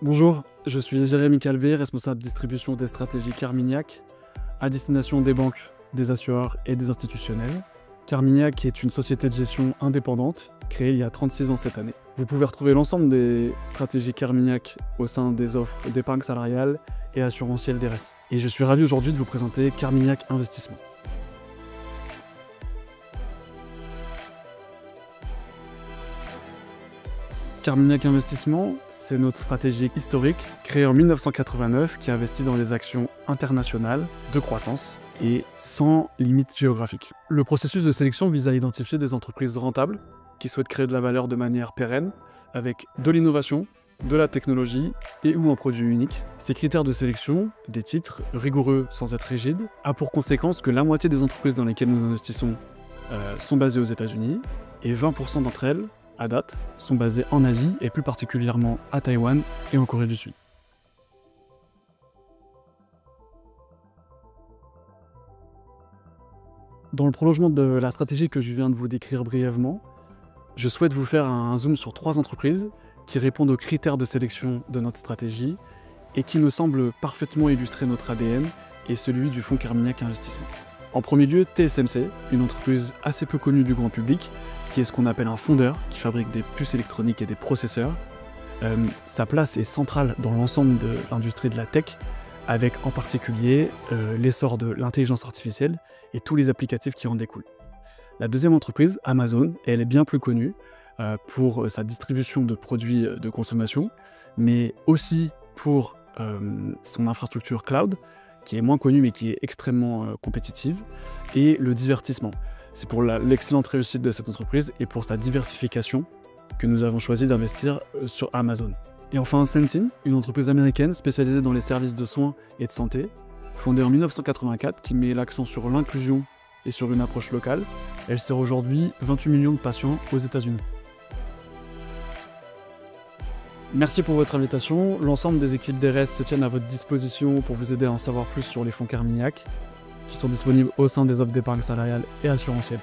Bonjour, je suis Jérémy Calvé, responsable distribution des stratégies Carmignac à destination des banques, des assureurs et des institutionnels. Carmignac est une société de gestion indépendante créée il y a 36 ans cette année. Vous pouvez retrouver l'ensemble des stratégies Carmignac au sein des offres d'épargne salariale et assurantielle d'ERES. Et je suis ravi aujourd'hui de vous présenter Carmignac Investissement. Carmignac Investissement, c'est notre stratégie historique créée en 1989 qui investit dans des actions internationales de croissance et sans limite géographique. Le processus de sélection vise à identifier des entreprises rentables qui souhaitent créer de la valeur de manière pérenne avec de l'innovation, de la technologie et ou un produit unique. Ces critères de sélection, des titres rigoureux sans être rigides, a pour conséquence que la moitié des entreprises dans lesquelles nous investissons sont basées aux États-Unis et 20% d'entre elles à date, sont basées en Asie et plus particulièrement à Taïwan et en Corée du Sud. Dans le prolongement de la stratégie que je viens de vous décrire brièvement, je souhaite vous faire un zoom sur 3 entreprises qui répondent aux critères de sélection de notre stratégie et qui me semblent parfaitement illustrer notre ADN et celui du fonds Carmignac Investissement. En premier lieu, TSMC, une entreprise assez peu connue du grand public, qui est ce qu'on appelle un fondeur, qui fabrique des puces électroniques et des processeurs. Sa place est centrale dans l'ensemble de l'industrie de la tech, avec en particulier l'essor de l'intelligence artificielle et tous les applicatifs qui en découlent. La deuxième entreprise, Amazon, elle est bien plus connue pour sa distribution de produits de consommation, mais aussi pour son infrastructure cloud, qui est moins connue mais qui est extrêmement compétitive, et le divertissement. C'est pour l'excellente réussite de cette entreprise et pour sa diversification que nous avons choisi d'investir sur Amazon. Et enfin Centene, une entreprise américaine spécialisée dans les services de soins et de santé, fondée en 1984, qui met l'accent sur l'inclusion et sur une approche locale. Elle sert aujourd'hui 28 millions de patients aux États-Unis. Merci pour votre invitation. L'ensemble des équipes d'ERES se tiennent à votre disposition pour vous aider à en savoir plus sur les fonds Carmignac, qui sont disponibles au sein des offres d'épargne salariale et assurantielle.